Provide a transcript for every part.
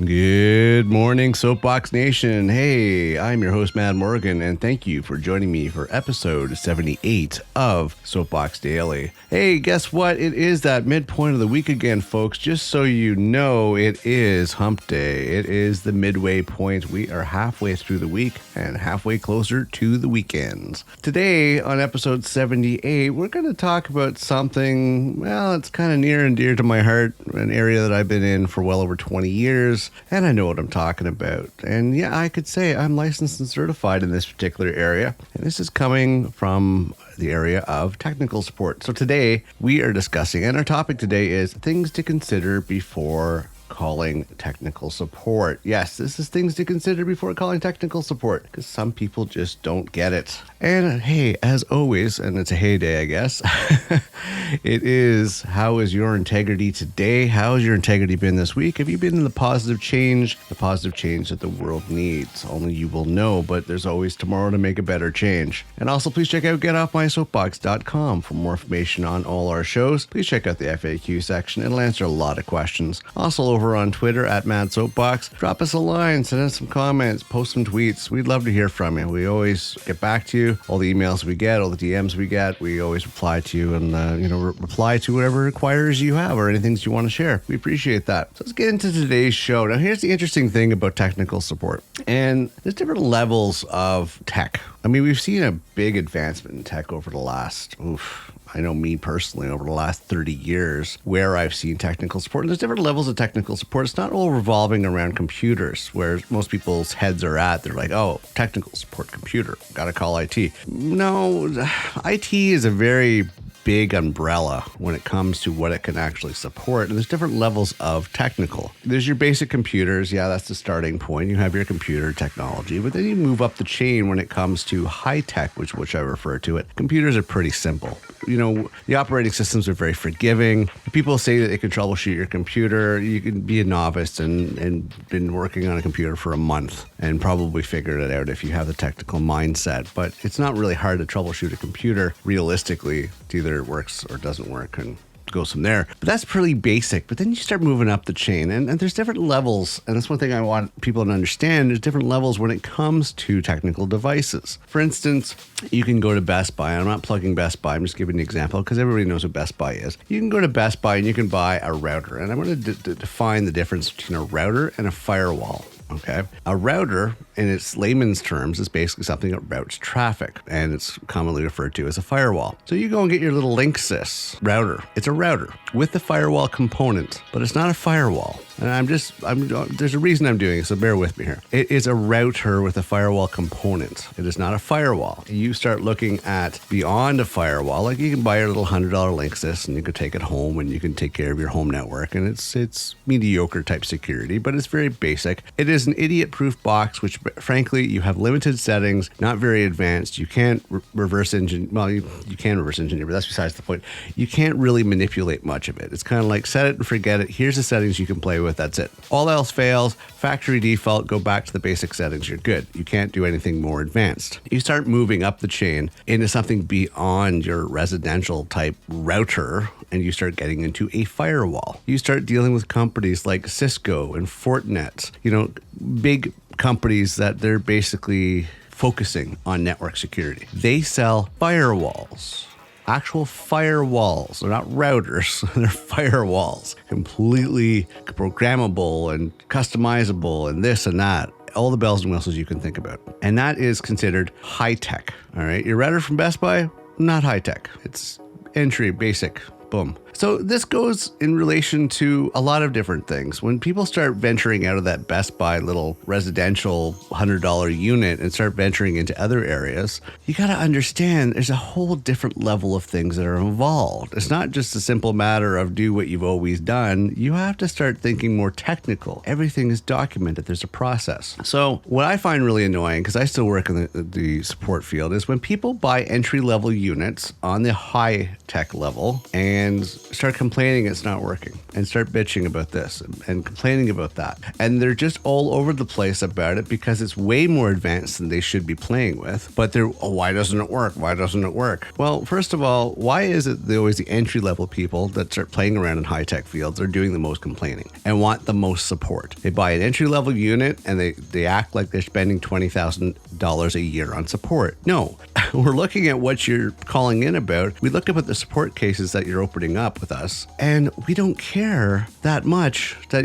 Good morning, Soapbox Nation. Hey, I'm your host, Matt Morgan, and thank you for joining me for episode 78 of Soapbox Daily. Hey, guess what? It is that midpoint of the week again, folks. Just so you know, it is hump day. It is the midway point. We are halfway through the week and halfway closer to the weekends. Today, on episode 78, we're going to talk about something, well, it's kind of near and dear to my heart, an area that I've been in for well over 20 years. And I know what I'm talking about. And yeah, I could say I'm licensed and certified in this particular area. And this is coming from the area of technical support. So today we are discussing, and our topic today is things to consider before calling technical support. Yes, this is things to consider before calling technical support, because some people just don't get it. And hey, as always, and it's a heyday, I guess, it is, how is your integrity today? How has your integrity been this week? Have you been in the positive change that the world needs? Only you will know, but there's always tomorrow to make a better change. And also, please check out getoffmysoapbox.com for more information on all our shows. Please check out the FAQ section. It'll answer a lot of questions. Also, over on Twitter at @MadSoapbox. Drop us a line, send us some comments, post some tweets. We'd love to hear from you. We always get back to you. All the emails we get, all the DMs we get, we always reply to you and reply to whatever inquiries you have or anything you want to share. We appreciate that. So let's get into today's show. Now, here's the interesting thing about technical support. And there's different levels of tech. I mean, we've seen a big advancement in tech over the last, I know me personally, over the last 30 years, where I've seen technical support. And there's different levels of technical support. It's not all revolving around computers, where most people's heads are at. They're like, oh, technical support, computer, gotta call IT. No, IT is a very big umbrella when it comes to what it can actually support. And there's different levels of technical. There's your basic computers. Yeah, that's the starting point. You have your computer technology, but then you move up the chain when it comes to high tech, which I refer to it. Computers are pretty simple. You know, the operating systems are very forgiving. People say that they can troubleshoot your computer. You can be a novice and been working on a computer for a month and probably figured it out if you have the technical mindset. But it's not really hard to troubleshoot a computer realistically. It's either it works or doesn't work, and goes from there. But that's pretty basic. But then you start moving up the chain, and there's different levels. And that's one thing I want people to understand. There's different levels when it comes to technical devices. For instance, you can go to Best Buy. I'm not plugging Best Buy. I'm just giving an example because everybody knows what Best Buy is. You can go to Best Buy and you can buy a router. And I'm going to define the difference between a router and a firewall. Okay. A router, in its layman's terms, is basically something that routes traffic, and it's commonly referred to as a firewall. So you go and get your little Linksys router. It's a router with the firewall component, but it's not a firewall. And there's a reason I'm doing it, so bear with me here. It is a router with a firewall component. It is not a firewall. You start looking at beyond a firewall, like you can buy your little $100 Linksys and you can take it home and you can take care of your home network, and it's mediocre type security, but it's very basic. It is an idiot-proof box, which frankly, you have limited settings, not very advanced. You can't reverse engineer. Well, you can reverse engineer, but that's besides the point. You can't really manipulate much of it. It's kind of like set it and forget it. Here's the settings you can play with. That's it. All else fails. Factory default. Go back to the basic settings. You're good. You can't do anything more advanced. You start moving up the chain into something beyond your residential type router, and you start getting into a firewall. You start dealing with companies like Cisco and Fortinet, big companies that they're basically focusing on network security. They sell firewalls. Actual firewalls. They're not routers. They're firewalls. Completely programmable and customizable and this and that. All the bells and whistles you can think about. And that is considered high tech. All right. Your router from Best Buy, not high tech. It's entry, basic. Boom. So this goes in relation to a lot of different things. When people start venturing out of that Best Buy little residential $100 unit and start venturing into other areas, you got to understand there's a whole different level of things that are involved. It's not just a simple matter of do what you've always done. You have to start thinking more technical. Everything is documented. There's a process. So what I find really annoying, because I still work in the support field, is when people buy entry-level units on the high-tech level and and start complaining it's not working and start bitching about this and complaining about that. And they're just all over the place about it because it's way more advanced than they should be playing with. But they're, why doesn't it work? Why doesn't it work? Well, first of all, why is it always the entry-level people that start playing around in high-tech fields are doing the most complaining and want the most support? They buy an entry-level unit and they act like they're spending $20,000 a year on support. No, we're looking at what you're calling in about. We look up at the support cases that you're opening up with us, and we don't care that much that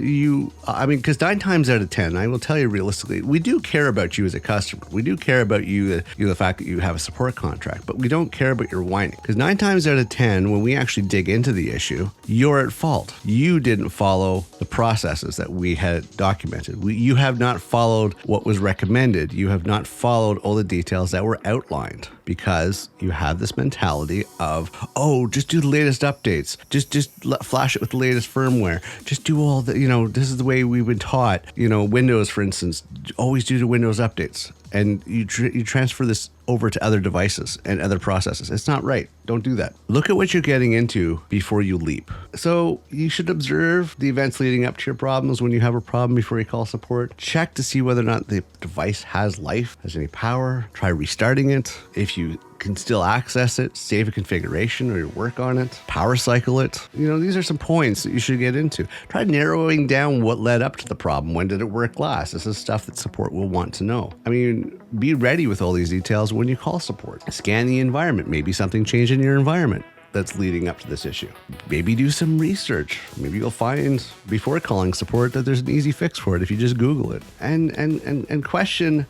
because 9 times out of 10, I will tell you realistically, we do care about you as a customer. We do care about you, the fact that you have a support contract, but we don't care about your whining. Because 9 times out of 10, when we actually dig into the issue, you're at fault. You didn't follow the processes that we had documented. You have not followed what was recommended. You have not followed all the details that were outlined because you have this mentality of, oh, just do the latest updates. Just flash it with the latest firmware. Just do all the, this is the way we've been taught. Windows, for instance, always do the Windows updates. And you transfer this over to other devices and other processes. It's not right. Don't do that. Look at what you're getting into before you leap. So you should observe the events leading up to your problems. When you have a problem before you call support, check to see whether or not the device has life, has any power. Try restarting it. If you can still access it, save a configuration or work on it, power cycle it. These are some points that you should get into. Try narrowing down what led up to the problem. When did it work last? This is stuff that support will want to know. Be ready with all these details when you call support. Scan the environment. Maybe something changed in your environment that's leading up to this issue. Maybe do some research. Maybe you'll find before calling support that there's an easy fix for it if you just Google it. And question,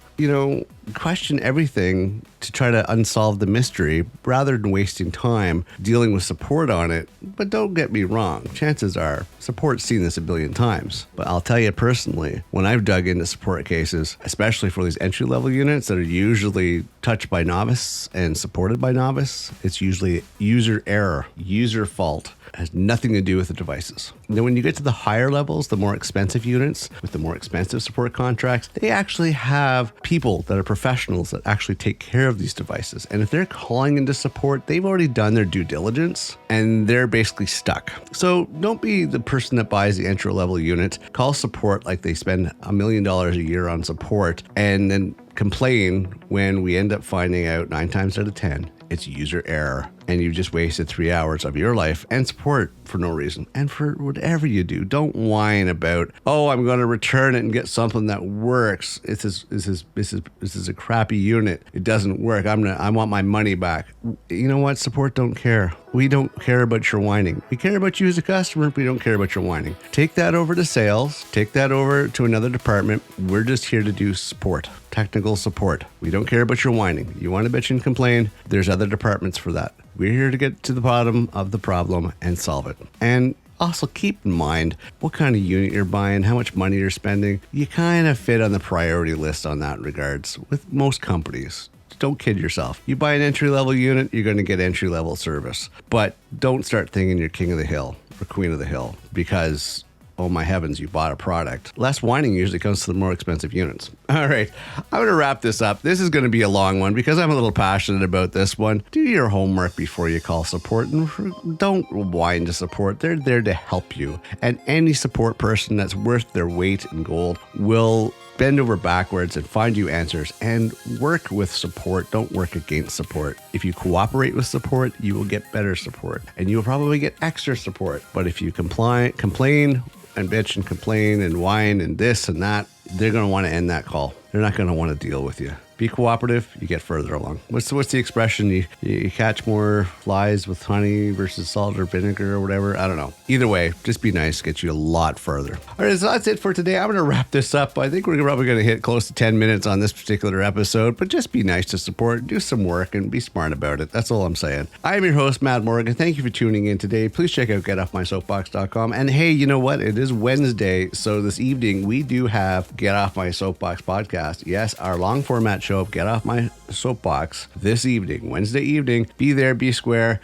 question everything to try to unsolve the mystery rather than wasting time dealing with support on it. But don't get me wrong, chances are support's seen this a billion times. But I'll tell you personally, when I've dug into support cases, especially for these entry-level units that are usually touched by novice and supported by novice, it's usually user error, user fault. It has nothing to do with the devices. Then when you get to the higher levels, the more expensive units with the more expensive support contracts, they actually have people that are professionals that actually take care of these devices. And if they're calling into support, they've already done their due diligence and they're basically stuck. So don't be the person that buys the entry level unit, call support like they spend $1 million a year on support, and then complain when we end up finding out 9 times out of 10 it's user error and you just wasted 3 hours of your life and support for no reason. And for whatever you do, don't whine about, oh, I'm going to return it and get something that works. This is a crappy unit. It doesn't work. I want my money back. You know what? Support don't care. We don't care about your whining. We care about you as a customer, but we don't care about your whining. Take that over to sales. Take that over to another department. We're just here to do support, technical support. We don't care about your whining. You want to bitch and complain, there's other departments for that. We're here to get to the bottom of the problem and solve it. And also keep in mind what kind of unit you're buying, how much money you're spending. You kind of fit on the priority list on that regards with most companies. Don't kid yourself. You buy an entry-level unit, you're going to get entry-level service. But don't start thinking you're king of the hill or queen of the hill because, oh my heavens, you bought a product. Less whining usually comes to the more expensive units. All right, I'm going to wrap this up. This is going to be a long one because I'm a little passionate about this one. Do your homework before you call support and don't whine to support. They're there to help you. And any support person that's worth their weight in gold will bend over backwards and find you answers and work with support. Don't work against support. If you cooperate with support, you will get better support and you'll probably get extra support. But if you complain and bitch and complain and whine and this and that, they're going to want to end that call. They're not going to want to deal with you. Be cooperative, you get further along. What's the expression? You catch more flies with honey versus salt or vinegar or whatever. I don't know. Either way, just be nice, get you a lot further. All right, so that's it for today. I'm going to wrap this up. I think we're probably going to hit close to 10 minutes on this particular episode, but just be nice to support, do some work, and be smart about it. That's all I'm saying. I'm your host, Matt Morgan. Thank you for tuning in today. Please check out getoffmysoapbox.com. And hey, you know what? It is Wednesday, so this evening we do have Get Off My Soapbox podcast. Yes, our long format show of Get Off My Soapbox this evening, Wednesday evening. Be there, be square.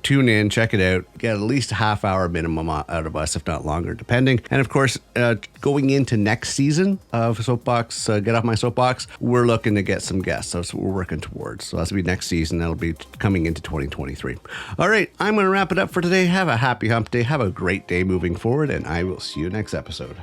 tune in, check it out, get at least a half hour minimum out of us, if not longer, depending. And of course, going into next season of Soapbox, Get Off My Soapbox, we're looking to get some guests. So that's what we're working towards. So that's going to be next season. That'll be coming into 2023. All right, I'm going to wrap it up for today. Have a happy hump day. Have a great day moving forward, and I will see you next episode.